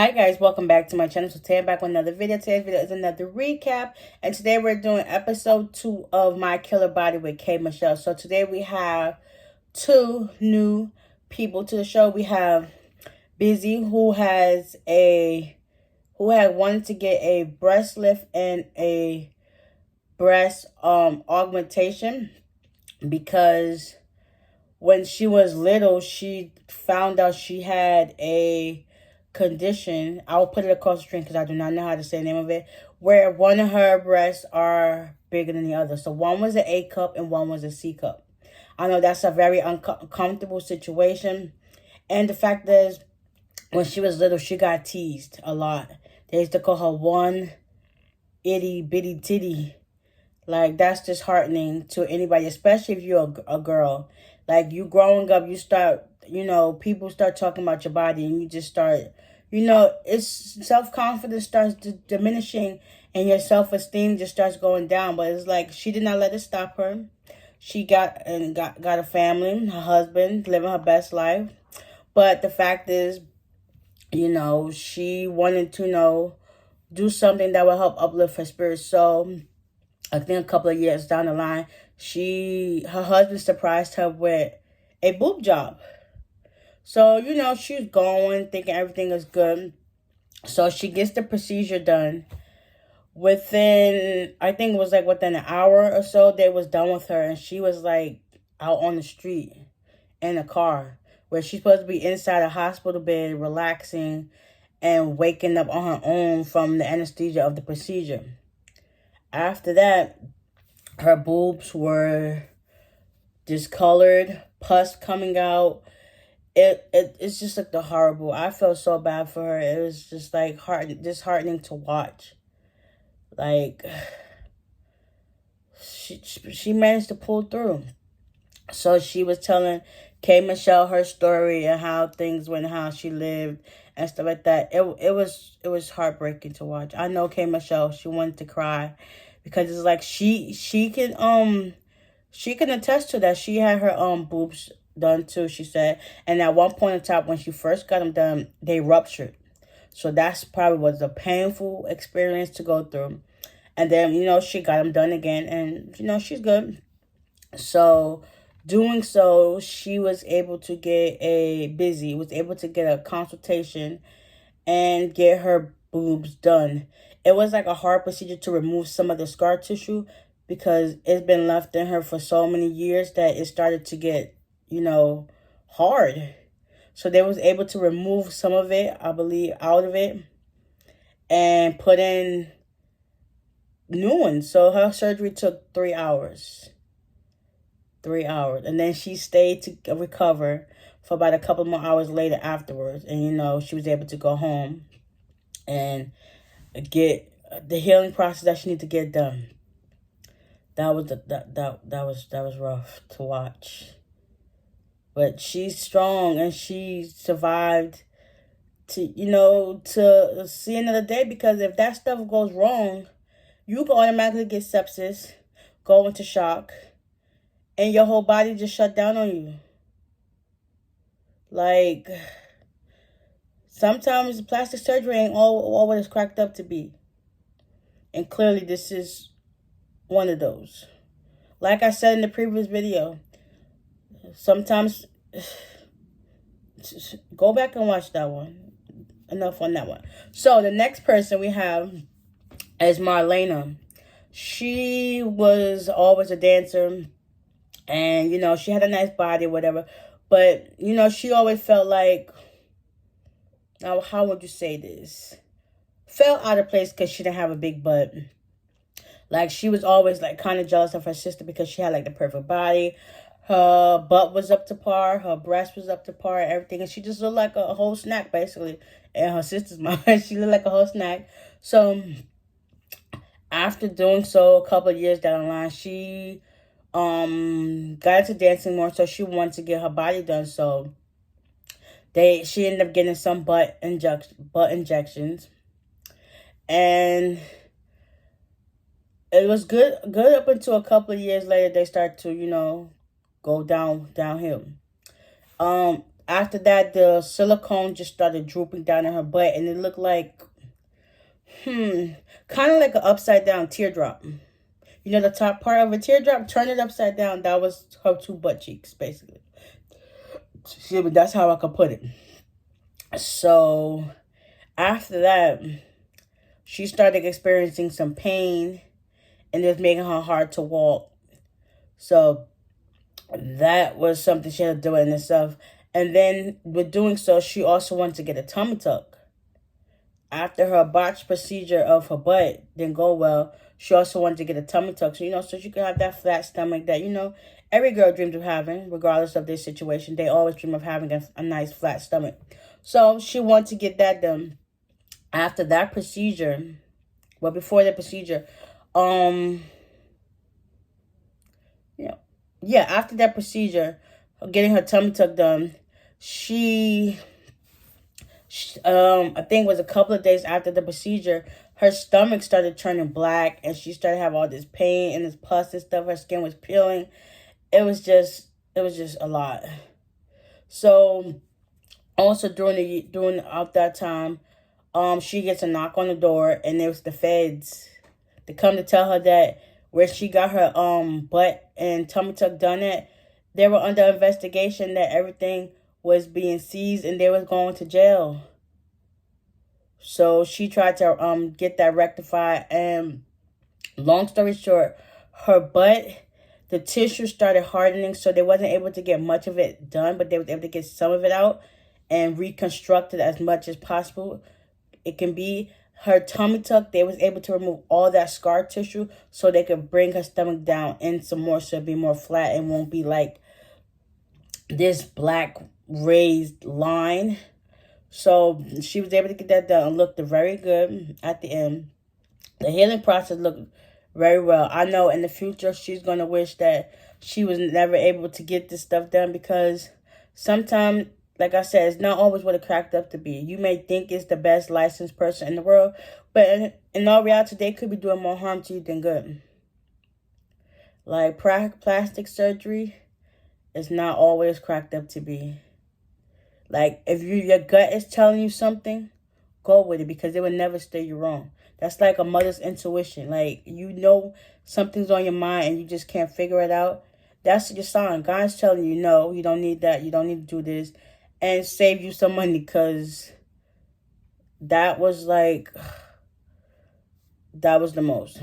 Hi guys, welcome back to my channel. So today I'm back with another video. Today's video is another recap. And today we're doing episode 2 of My Killer Body with K. Michelle. So today we have two new people to the show. We have Busy, who had wanted to get a breast lift and a breast augmentation because when she was little, she found out she had a condition. I'll put it across the screen because I do not know how to say the name of it, where one of her breasts are bigger than the other. So one was an A cup and one was a C cup. I know that's a very uncomfortable situation. And the fact is, when she was little, she got teased a lot. They used to call her one itty bitty titty. Like, that's disheartening to anybody, especially if you're a girl. Like, you growing up, you start, people start talking about your body and you just start, it's self-confidence starts diminishing and your self-esteem just starts going down. But it's like, she did not let it stop her. She got a family, her husband, living her best life. But the fact is, she wanted to, do something that would help uplift her spirit. So I think a couple of years down the line, her husband surprised her with a boob job. So, she's going, thinking everything is good. So she gets the procedure done. Within, I think it was like within an hour or so, they was done with her. And she was like out on the street in a car where she's supposed to be inside a hospital bed, relaxing and waking up on her own from the anesthesia of the procedure. After that, her boobs were discolored, pus coming out. It's just like the horrible. I felt so bad for her. It was just like disheartening to watch. Like, she managed to pull through. So she was telling K. Michelle her story and how things went, how she lived and stuff like that. It was heartbreaking to watch. I know K. Michelle, she wanted to cry because it's like she can attest to that. She had her boobs done too, she said. And at one point in time, when she first got them done, they ruptured. So that's probably was a painful experience to go through. And then, she got them done again and, she's good. So doing so, she was able to get a consultation and get her boobs done. It was like a hard procedure to remove some of the scar tissue because it's been left in her for so many years that it started to get, hard. So they was able to remove some of it, I believe, out of it and put in new ones. So her surgery took 3 hours. 3 hours. And then she stayed to recover for about a couple more hours later afterwards. And, she was able to go home and get the healing process that she needed to get done. That was rough to watch. But she's strong and she survived to see another day, because if that stuff goes wrong, you can automatically get sepsis, go into shock, and your whole body just shut down on you. Like, sometimes plastic surgery ain't all what it's cracked up to be. And clearly this is one of those. Like I said in the previous video, sometimes go back and watch that one. Enough on that one. So the next person we have is Marlena. She was always a dancer. And, she had a nice body, whatever. But, she always felt like, now, how would you say this? Felt out of place because she didn't have a big butt. Like, she was always, like, kind of jealous of her sister because she had, like, the perfect body. Her butt was up to par. Her breast was up to par and everything. And she just looked like a whole snack, basically. And her sister's mom, she looked like a whole snack. So, after doing so, a couple of years down the line, she got into dancing more, so she wanted to get her body done. So she ended up getting some butt injections, and it was good up until a couple of years later. They start to go downhill. After that, the silicone just started drooping down in her butt, and it looked like, kind of like an upside down teardrop. You know, the top part of a teardrop, turn it upside down. That was her two butt cheeks, basically. That's how I could put it. So after that, she started experiencing some pain, and it was making her hard to walk. So that was something she had to do in itself. And then with doing so, she also wanted to get a tummy tuck. After her botched procedure of her butt didn't go well, she also wanted to get a tummy tuck. So, so she could have that flat stomach that, every girl dreams of having, regardless of their situation. They always dream of having a nice flat stomach. So she wanted to get that done. After that procedure, before the procedure, after that procedure, getting her tummy tuck done, I think it was a couple of days after the procedure, her stomach started turning black, and she started having all this pain and this pus and stuff. Her skin was peeling. It was just a lot. So also during out that time, she gets a knock on the door, and it was the feds. They come to tell her that where she got her butt and tummy tuck done at, they were under investigation, that everything was being seized and they was going to jail. So she tried to get that rectified, and long story short, her butt, the tissue started hardening, so they wasn't able to get much of it done, but they was able to get some of it out and reconstruct it as much as possible. It can be her tummy tuck. They was able to remove all that scar tissue so they could bring her stomach down in some more, so it'll be more flat and won't be like this black raised line. So she was able to get that done and looked very good at the end. The healing process looked very well. I know in the future she's going to wish that she was never able to get this stuff done, because sometimes, like I said, it's not always what it cracked up to be. You may think it's the best licensed person in the world, but in all reality, they could be doing more harm to you than good. Like plastic surgery is not always cracked up to be. Like, if your gut is telling you something, go with it, because it will never steer you wrong. That's like a mother's intuition. Like, something's on your mind and you just can't figure it out. That's your sign. God's telling you, no, you don't need that. You don't need to do this. And save you some money, because that was the most.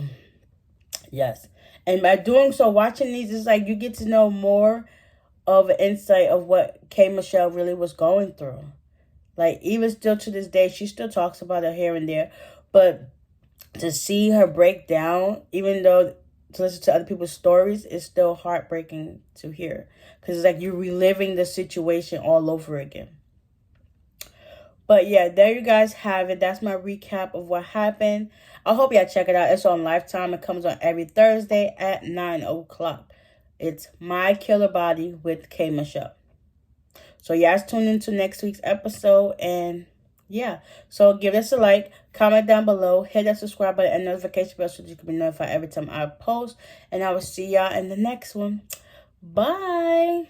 Yes. And by doing so, watching these, it's like you get to know more of an insight of what K. Michelle really was going through. Like, even still to this day, she still talks about it here and there. But to see her break down, even though to listen to other people's stories, is still heartbreaking to hear. Because it's like you're reliving the situation all over again. But yeah, there you guys have it. That's my recap of what happened. I hope y'all check it out. It's on Lifetime. It comes on every Thursday at 9 o'clock. It's My Killer Body with K. Michelle. So you guys tune into next week's episode. And yeah, so give us a like, comment down below, hit that subscribe button and notification bell so you can be notified every time I post. And I will see y'all in the next one. Bye.